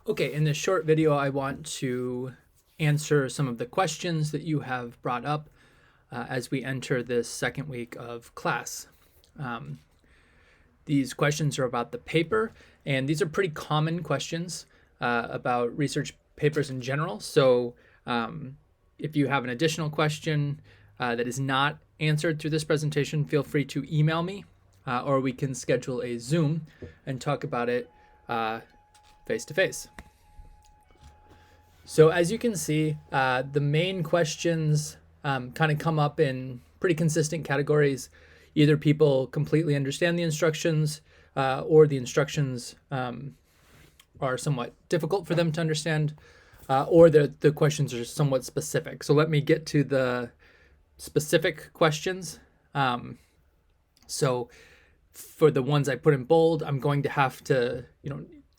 Okay, in this short video, I want to answer some of the questions that you have brought up as we enter this second week of class. These questions are about the paper, and these are pretty common questions about research papers in general. So if you have an additional question that is not answered through this presentation, feel free to email me, or we can schedule a Zoom and talk about it face-to-face. So as you can see, the main questions kind of come up in pretty consistent categories. Either people completely understand the instructions or the instructions are somewhat difficult for them to understand, or the questions are somewhat specific. So let me get to the specific questions. So for the ones I put in bold, I'm going to have to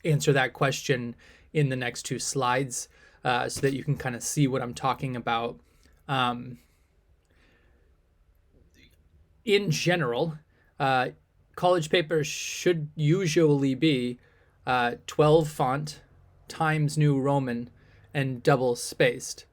answer that question in the next two slides so that you can kind of see what I'm talking about. In general, college papers should usually be 12 font times New Roman and double spaced.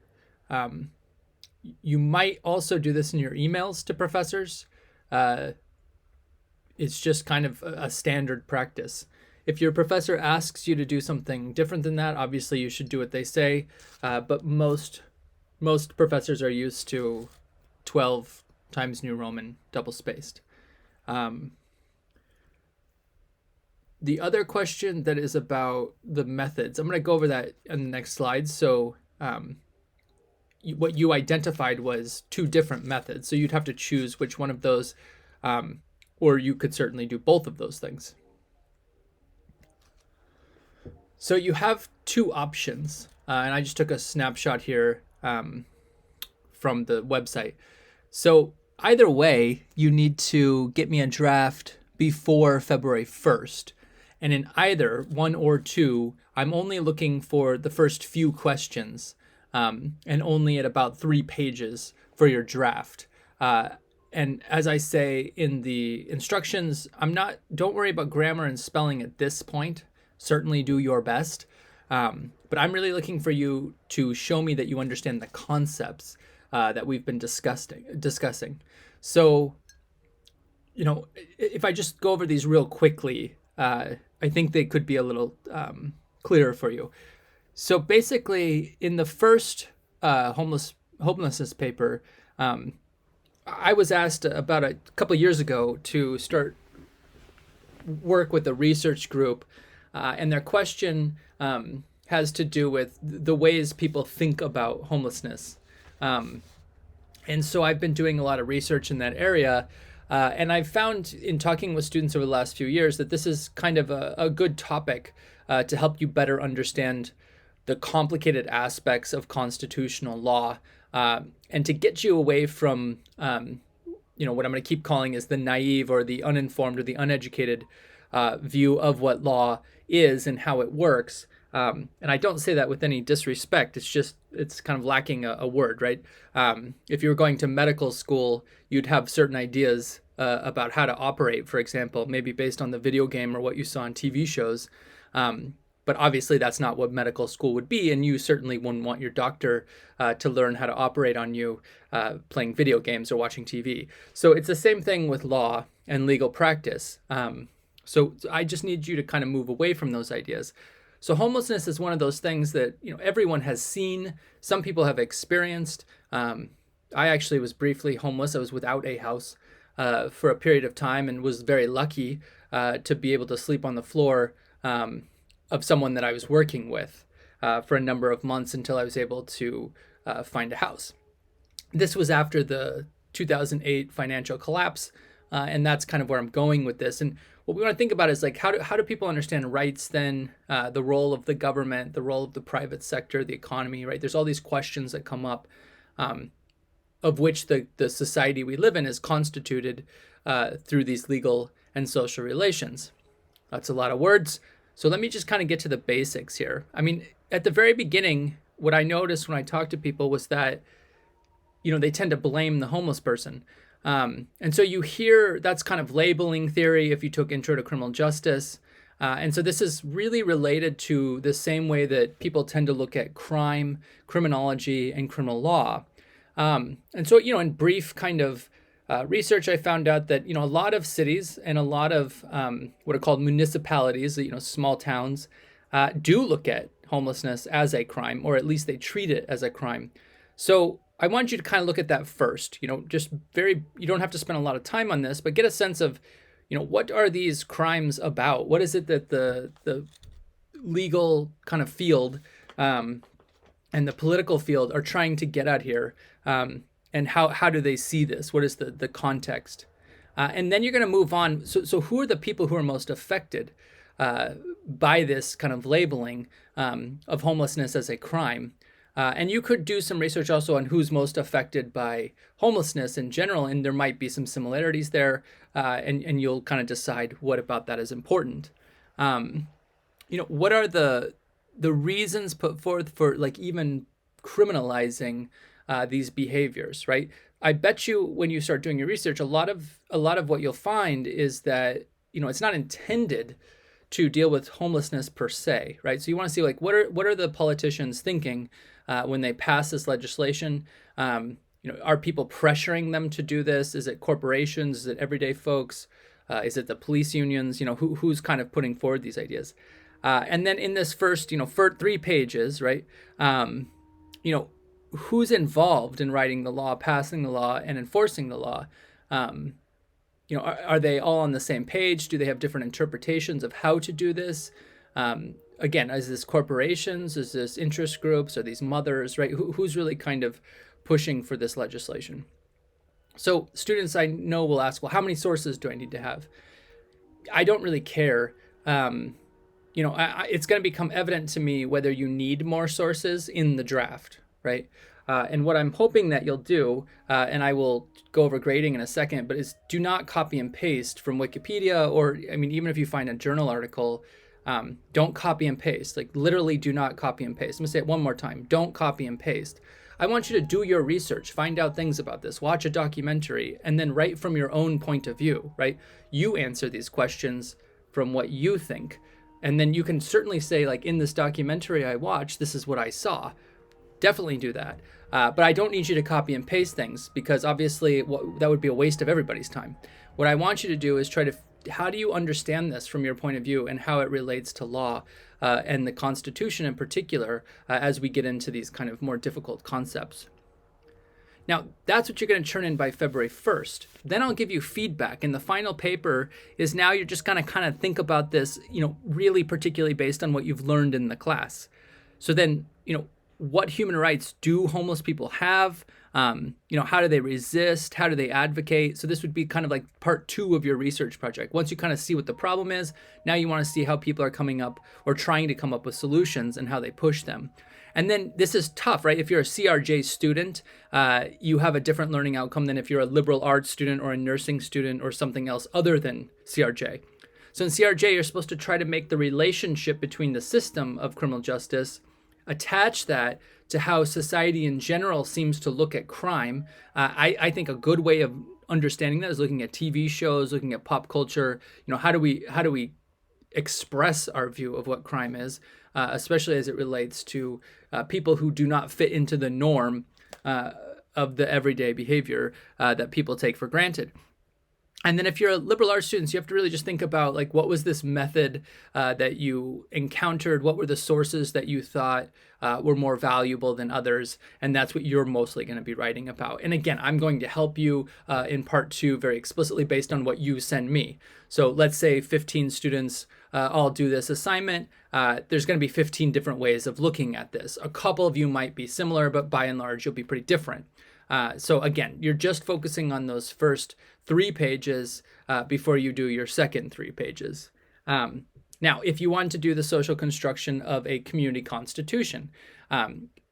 You might also do this in your emails to professors. It's just kind of a standard practice. If your professor asks you to do something different than that, obviously you should do what they say. But most professors are used to 12 times New Roman double spaced. The other question that is about the methods, I'm going to go over that in the next slide. So what you identified was two different methods. So you'd have to choose which one of those, or you could certainly do both of those things. So you have two options, and I just took a snapshot here from the website. So either way, you need to get me a draft before February 1st. And in either one or two, I'm only looking for the first few questions and only at about 3 pages for your draft. And as I say in the instructions, don't worry about grammar and spelling at this point. Certainly do your best. But I'm really looking for you to show me that you understand the concepts that we've been discussing. So, if I just go over these real quickly, I think they could be a little clearer for you. So basically, in the first homelessness paper, I was asked about a couple of years ago to start work with a research group, and their question has to do with the ways people think about homelessness. And so I've been doing a lot of research in that area, and I've found in talking with students over the last few years that this is kind of a good topic to help you better understand the complicated aspects of constitutional law, and to get you away from what I'm going to keep calling is the naive or the uninformed or the uneducated view of what law is and how it works. And I don't say that with any disrespect. It's kind of lacking a word, right? If you were going to medical school, you'd have certain ideas about how to operate, for example, maybe based on the video game or what you saw on TV shows. But obviously that's not what medical school would be, and you certainly wouldn't want your doctor to learn how to operate on you playing video games or watching TV. So it's the same thing with law and legal practice. So I just need you to kind of move away from those ideas. So homelessness is one of those things that everyone has seen. Some people have experienced. I actually was briefly homeless. I was without a house for a period of time and was very lucky to be able to sleep on the floor of someone that I was working with for a number of months until I was able to find a house. This was after the 2008 financial collapse, and that's kind of where I'm going with this. And what we want to think about is how do people understand rights then, the role of the government, the role of the private sector, the economy, right? There's all these questions that come up, of which the society we live in is constituted through these legal and social relations. That's a lot of words. So let me just kind of get to the basics here. I mean, at the very beginning, what I noticed when I talked to people was that, they tend to blame the homeless person. And so you hear that's kind of labeling theory if you took Intro to Criminal Justice. And so this is really related to the same way that people tend to look at crime, criminology, and criminal law. And so, in brief kind of research, I found out that, a lot of cities and a lot of what are called municipalities, small towns, do look at homelessness as a crime, or at least they treat it as a crime. So I want you to kind of look at that first, you don't have to spend a lot of time on this, but get a sense of, what are these crimes about? What is it that the legal kind of field and the political field are trying to get at here? And how do they see this? What is the context? And then you're going to move on. So who are the people who are most affected by this kind of labeling of homelessness as a crime? And you could do some research also on who's most affected by homelessness in general, and there might be some similarities there, and you'll kind of decide what about that is important. What are the reasons put forth for like even criminalizing these behaviors, right? I bet you when you start doing your research, a lot of what you'll find is that it's not intended to deal with homelessness per se, right? So you want to see like what are the politicians thinking when they pass this legislation? Are people pressuring them to do this? Is it corporations? Is it everyday folks? Is it the police unions? Who's kind of putting forward these ideas? And then in this first, for 3 pages, right? Who's involved in writing the law, passing the law, and enforcing the law? Are they all on the same page? Do they have different interpretations of how to do this? Again, is this corporations? Is this interest groups? Are these mothers, right? Who's really kind of pushing for this legislation? So students I know will ask, well, how many sources do I need to have? I don't really care. It's going to become evident to me whether you need more sources in the draft, right? And what I'm hoping that you'll do, and I will go over grading in a second, but is do not copy and paste from Wikipedia, or, even if you find a journal article, don't copy and paste. Like literally do not copy and paste. I'm gonna say it one more time. Don't copy and paste. I want you to do your research, find out things about this, watch a documentary, and then write from your own point of view, right? You answer these questions from what you think. And then you can certainly say, like, in this documentary I watched, this is what I saw. Definitely do that. But I don't need you to copy and paste things, because obviously that would be a waste of everybody's time. What I want you to do is try to, how do you understand this from your point of view and how it relates to law and the Constitution in particular as we get into these kind of more difficult concepts. Now, that's what you're going to turn in by February 1st. Then I'll give you feedback. And the final paper is now you're just going to kind of think about this, really particularly based on what you've learned in the class. So then, what human rights do homeless people have? How do they resist? How do they advocate? So this would be kind of like part 2 of your research project. Once you kind of see what the problem is, now you want to see how people are coming up or trying to come up with solutions and how they push them. And then this is tough, right? If you're a CRJ student, you have a different learning outcome than if you're a liberal arts student or a nursing student or something else other than CRJ. So in CRJ, you're supposed to try to make the relationship between the system of criminal justice, attach that to how society in general seems to look at crime. I think a good way of understanding that is looking at TV shows, looking at pop culture. How do we express our view of what crime is, especially as it relates to people who do not fit into the norm of the everyday behavior that people take for granted. And then if you're a liberal arts student, you have to really just think about, like, what was this method that you encountered? What were the sources that you thought were more valuable than others? And that's what you're mostly going to be writing about. And again, I'm going to help you in part 2 very explicitly based on what you send me. So let's say 15 students all do this assignment. There's going to be 15 different ways of looking at this. A couple of you might be similar, but by and large, you'll be pretty different. So again, you're just focusing on those first 3 pages before you do your second 3 pages. Now, if you want to do the social construction of a community constitution,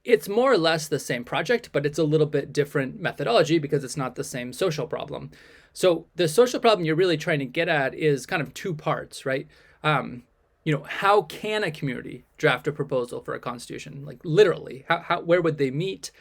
it's more or less the same project, but it's a little bit different methodology because it's not the same social problem. So the social problem you're really trying to get at is kind of 2 parts, right? How can a community draft a proposal for a constitution? Like literally, where would they meet?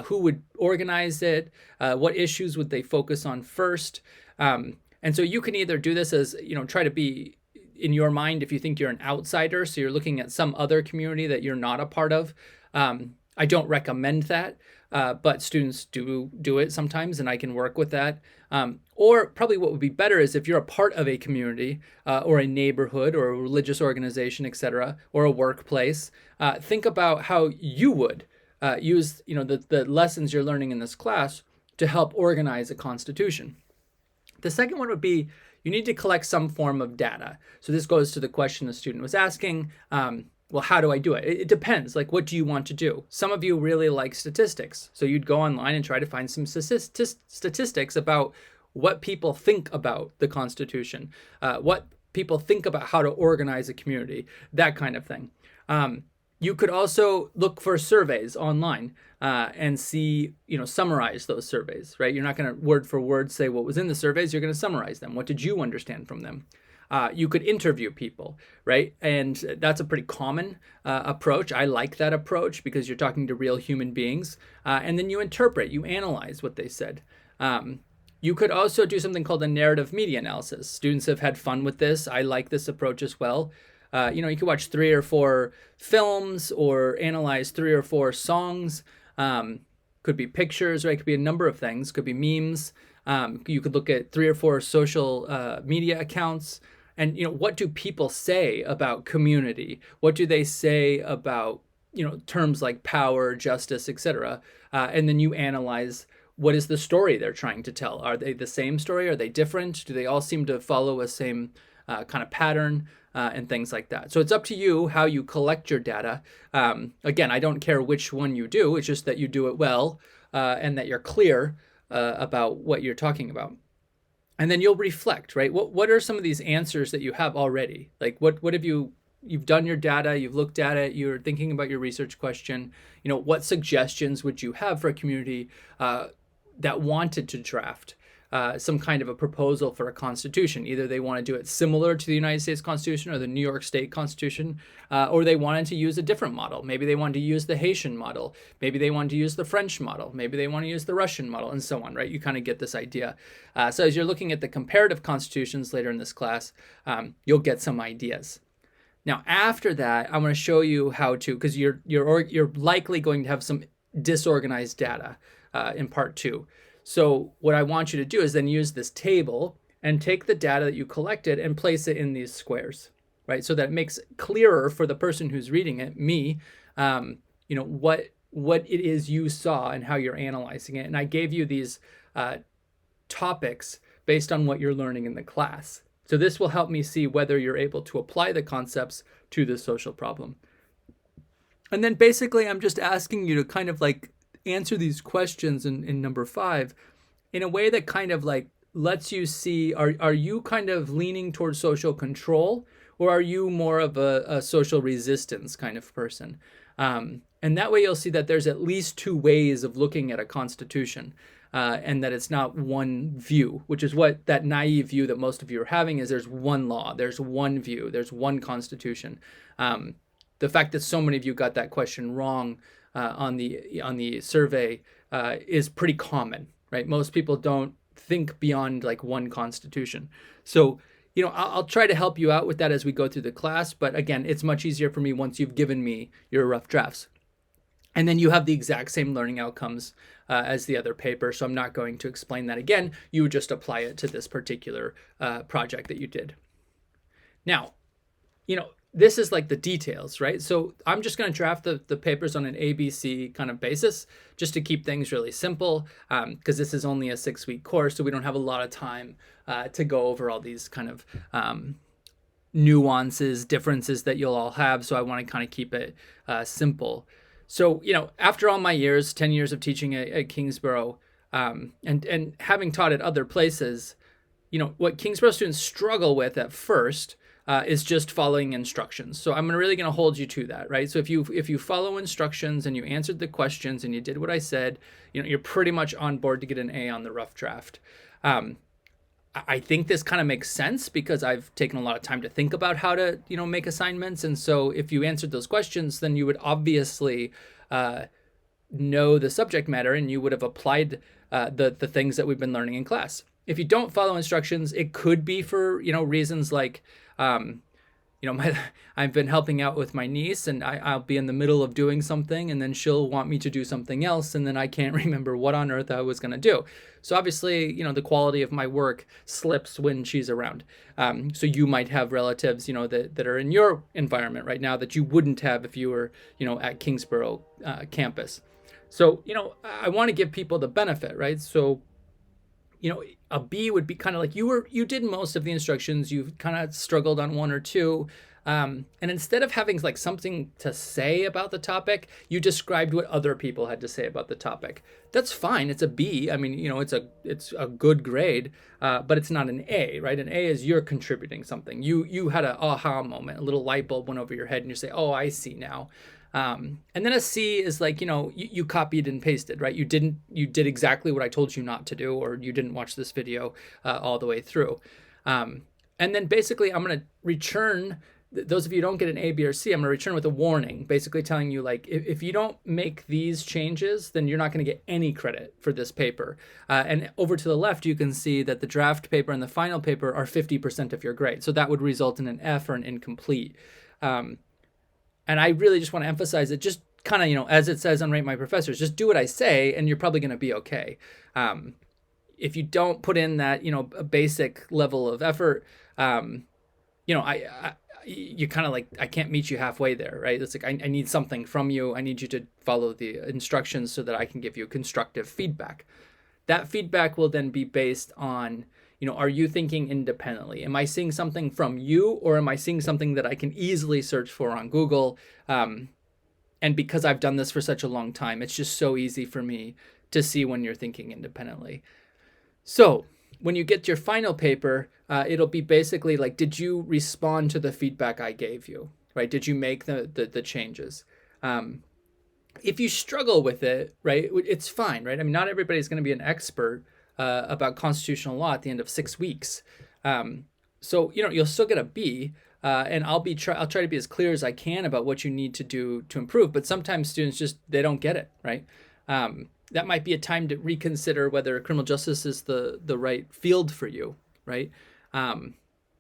Who would organize it? What issues would they focus on first? And so you can either do this as, try to be in your mind, if you think you're an outsider, so you're looking at some other community that you're not a part of, I don't recommend that, but students do it sometimes, and I can work with that. Or probably what would be better is if you're a part of a community or a neighborhood or a religious organization, etc., or a workplace, think about how you would use the lessons you're learning in this class to help organize a constitution. The second one would be you need to collect some form of data. So this goes to the question the student was asking. Well, how do I do it? It depends. Like, what do you want to do? Some of you really like statistics. So you'd go online and try to find some statistics about what people think about the Constitution, what people think about how to organize a community, that kind of thing. You could also look for surveys online and see, summarize those surveys, right? You're not going to word for word say what was in the surveys. You're going to summarize them. What did you understand from them? You could interview people, right? And that's a pretty common approach. I like that approach because you're talking to real human beings. And then you interpret, you analyze what they said. You could also do something called a narrative media analysis. Students have had fun with this. I like this approach as well. You could watch 3 or 4 films or analyze 3 or 4 songs. Could be pictures, right? Could be a number of things. Could be memes. You could look at 3 or 4 social media accounts. And, what do people say about community? What do they say about, terms like power, justice, etc.? And then you analyze what is the story they're trying to tell. Are they the same story? Are they different? Do they all seem to follow a same kind of pattern and things like that? So it's up to you how you collect your data. Again, I don't care which one you do. It's just that you do it well and that you're clear about what you're talking about. And then you'll reflect, right? What are some of these answers that you have already? Like what have you've done your data, you've looked at it, you're thinking about your research question. What suggestions would you have for a community that wanted to draft some kind of a proposal for a constitution? Either they want to do it similar to the United States Constitution or the New York State Constitution, or they wanted to use a different model. Maybe they wanted to use the Haitian model. Maybe they wanted to use the French model. Maybe they want to use the Russian model, and so on, right? You kind of get this idea. So as you're looking at the comparative constitutions later in this class, you'll get some ideas. Now, after that, I'm going to show you how to, because you're likely going to have some disorganized data in part 2. So what I want you to do is then use this table and take the data that you collected and place it in these squares, right? So that it makes clearer for the person who's reading it, me, what it is you saw and how you're analyzing it. And I gave you these topics based on what you're learning in the class. So this will help me see whether you're able to apply the concepts to this social problem. And then basically I'm just asking you to kind of like answer these questions in number 5 in a way that kind of like lets you see, are you kind of leaning towards social control, or are you more of a social resistance kind of person? And that way you'll see that there's at least 2 ways of looking at a constitution, and that it's not one view, which is what that naive view that most of you are having is there's one law, there's one view, there's one constitution. The fact that so many of you got that question wrong on the survey is pretty common, right? Most people don't think beyond like one constitution. So, I'll try to help you out with that as we go through the class. But again, it's much easier for me once you've given me your rough drafts. And then you have the exact same learning outcomes as the other paper. So I'm not going to explain that again. You would just apply it to this particular project that you did. Now, this is like the details, right? So I'm just going to draft the papers on an ABC kind of basis just to keep things really simple, because this is only a 6-week course, so we don't have a lot of time to go over all these kind of nuances, differences that you'll all have. So I want to kind of keep it simple. So, after all my years, 10 years of teaching at Kingsborough, and having taught at other places, what Kingsborough students struggle with at first is just following instructions. So I'm really going to hold you to that, right? So if you follow instructions and you answered the questions and you did what I said, you're pretty much on board to get an A on the rough draft. I think this kind of makes sense because I've taken a lot of time to think about how to, make assignments. And so if you answered those questions, then you would obviously know the subject matter and you would have applied the things that we've been learning in class. If you don't follow instructions, it could be for, reasons like I've been helping out with my niece, and I'll be in the middle of doing something, and then she'll want me to do something else, and then I can't remember what on earth I was going to do. So obviously, the quality of my work slips when she's around. So you might have relatives, that are in your environment right now that you wouldn't have if you were, at Kingsborough campus. So, I want to give people the benefit, right? So, a B would be kind of like you did most of the instructions, you've kind of struggled on one or two. And instead of having like something to say about the topic, you described what other people had to say about the topic. That's fine. It's a B. I mean, it's a good grade, but it's not an A, right? An A is you're contributing something. You had an aha moment, a little light bulb went over your head, and you say, "Oh, I see now." And then a C is like, you copied and pasted, right? You did exactly what I told you not to do, or you didn't watch this video all the way through. And then basically I'm going to return, those of you who don't get an A, B, or C, I'm going to return with a warning, basically telling you like, if you don't make these changes, then you're not going to get any credit for this paper. And over to the left, you can see that the draft paper and the final paper are 50% of your grade. So that would result in an F or an incomplete. And I really just want to emphasize it, just kind of, as it says on Rate My Professors, just do what I say and you're probably going to be okay. If you don't put in that, a basic level of effort, you kind of like, I can't meet you halfway there, right? It's like, I need something from you. I need you to follow the instructions so that I can give you constructive feedback. That feedback will then be based on, are you thinking independently? Am I seeing something from you, or am I seeing something that I can easily search for on Google? And because I've done this for such a long time, it's just so easy for me to see when you're thinking independently. So when you get your final paper, it'll be basically like, did you respond to the feedback I gave you, right? Did you make the changes? If you struggle with it, right, it's fine, right? I mean, not everybody's going to be an expert about constitutional law at the end of 6 weeks. So, you'll still get a B, and I'll try to be as clear as I can about what you need to do to improve. But sometimes students they don't get it, right? That might be a time to reconsider whether criminal justice is the right field for you, right?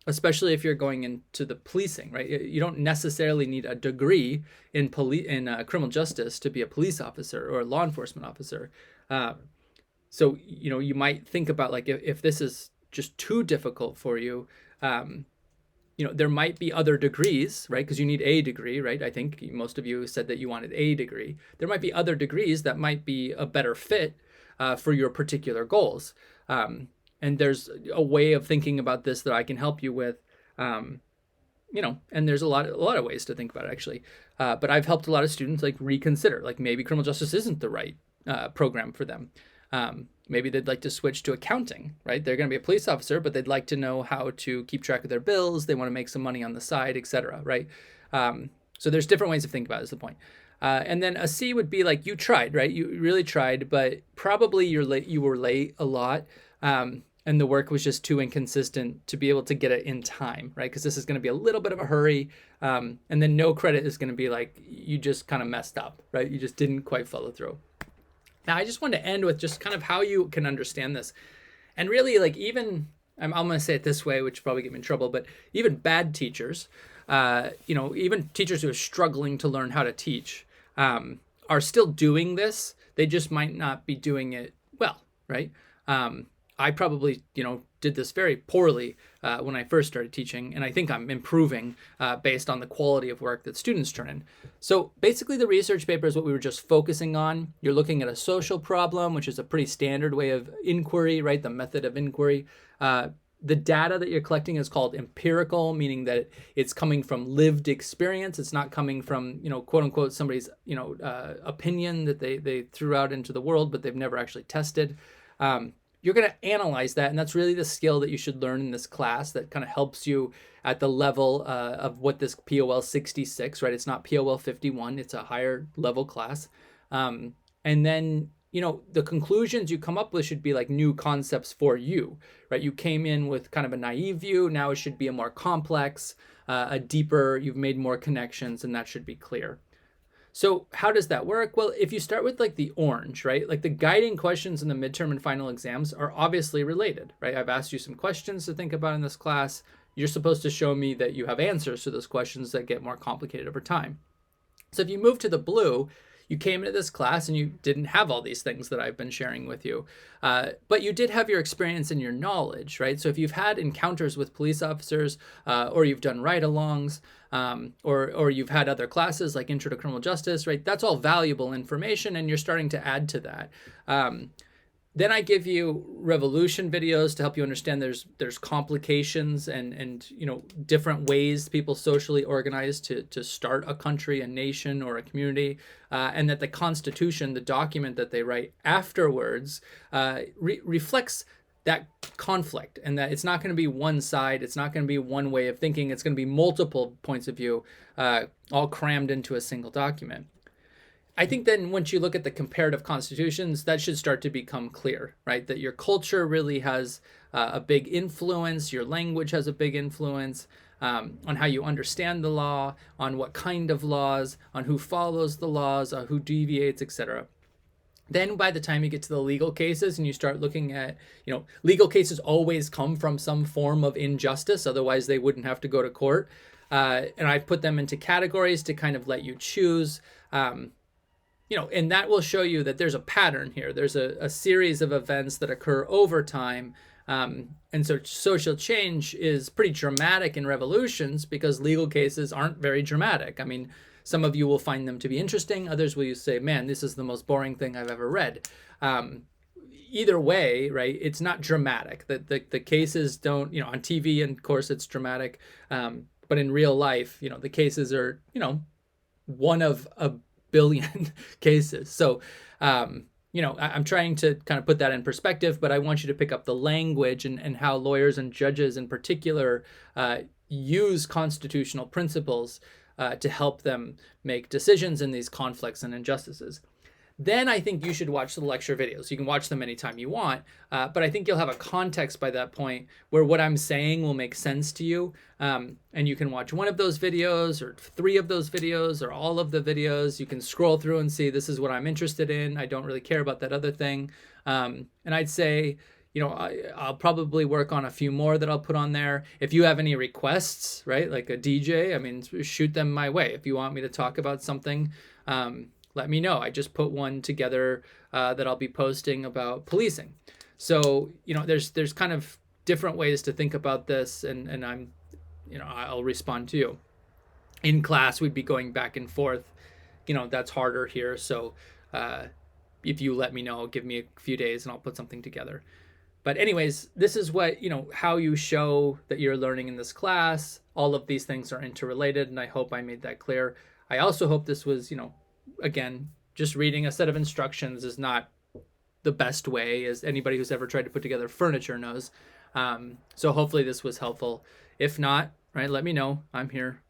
Especially if you're going into the policing, right? You don't necessarily need a degree in criminal justice to be a police officer or a law enforcement officer. So, you might think about like, if this is just too difficult for you, there might be other degrees, right? Because you need a degree, right? I think most of you said that you wanted a degree. There might be other degrees that might be a better fit for your particular goals. And there's a way of thinking about this that I can help you with, and there's a lot of ways to think about it, actually. But I've helped a lot of students like reconsider, like maybe criminal justice isn't the right program for them. Maybe they'd like to switch to accounting, right? They're going to be a police officer, but they'd like to know how to keep track of their bills. They want to make some money on the side, etc., right? So there's different ways of thinking about it, is the point. And then a C would be like, you tried, right? You really tried, but probably you were late a lot. And the work was just too inconsistent to be able to get it in time, right? Because this is going to be a little bit of a hurry. And then no credit is going to be like, you just kind of messed up, right? You just didn't quite follow through. Now, I just wanted to end with just kind of how you can understand this. And really, like, even, I'm going to say it this way, which probably get me in trouble, but even bad teachers, even teachers who are struggling to learn how to teach, are still doing this. They just might not be doing it well, right? I probably, did this very poorly when I first started teaching, and I think I'm improving based on the quality of work that students turn in. So basically the research paper is what we were just focusing on. You're looking at a social problem, which is a pretty standard way of inquiry, right? The method of inquiry. The data that you're collecting is called empirical, meaning that it's coming from lived experience. It's not coming from, quote unquote, somebody's, opinion that they threw out into the world, but they've never actually tested. You're going to analyze that, and that's really the skill that you should learn in this class that kind of helps you at the level of what this POL 66, right? It's not POL 51. It's a higher level class. And then, the conclusions you come up with should be like new concepts for you, right? You came in with kind of a naive view. Now it should be a more complex, a deeper, you've made more connections, and that should be clear. So how does that work? Well, if you start with like the orange, right? Like the guiding questions in the midterm and final exams are obviously related, right? I've asked you some questions to think about in this class. You're supposed to show me that you have answers to those questions that get more complicated over time. So if you move to the blue, you came into this class and you didn't have all these things that I've been sharing with you, but you did have your experience and your knowledge, right? So if you've had encounters with police officers, or you've done ride-alongs, or you've had other classes like Intro to Criminal Justice, right? That's all valuable information, and you're starting to add to that. Then I give you revolution videos to help you understand there's complications and different ways people socially organize to start a country, a nation, or a community, and that the Constitution, the document that they write afterwards, reflects that conflict, and that it's not going to be one side, it's not going to be one way of thinking, it's going to be multiple points of view, all crammed into a single document. I think then once you look at the comparative constitutions, that should start to become clear, right? That your culture really has a big influence, your language has a big influence on how you understand the law, on what kind of laws, on who follows the laws, who deviates, etc. Then by the time you get to the legal cases and you start looking at, legal cases always come from some form of injustice, otherwise they wouldn't have to go to court. And I put them into categories to kind of let you choose. And that will show you that there's a pattern here. There's a series of events that occur over time. And so social change is pretty dramatic in revolutions because legal cases aren't very dramatic. I mean, some of you will find them to be interesting. Others will say, man, this is the most boring thing I've ever read. Either way, right, it's not dramatic. The cases don't, on TV, and of course, it's dramatic. But in real life, the cases are, one of a billion cases. So, I'm trying to kind of put that in perspective, but I want you to pick up the language and how lawyers and judges in particular use constitutional principles to help them make decisions in these conflicts and injustices. Then I think you should watch the lecture videos. You can watch them anytime you want, but I think you'll have a context by that point where what I'm saying will make sense to you. And you can watch one of those videos or 3 of those videos or all of the videos. You can scroll through and see this is what I'm interested in. I don't really care about that other thing. And I'd say, I'll probably work on a few more that I'll put on there. If you have any requests, right, like a DJ, I mean, shoot them my way. If you want me to talk about something, let me know. I just put one together that I'll be posting about policing. So, there's kind of different ways to think about this, and I'm, I'll respond to you. In class, we'd be going back and forth. That's harder here. So if you let me know, give me a few days and I'll put something together. But anyways, this is what, how you show that you're learning in this class. All of these things are interrelated, and I hope I made that clear. I also hope this was, again, just reading a set of instructions is not the best way, as anybody who's ever tried to put together furniture knows. So hopefully this was helpful. If not, right, let me know. I'm here.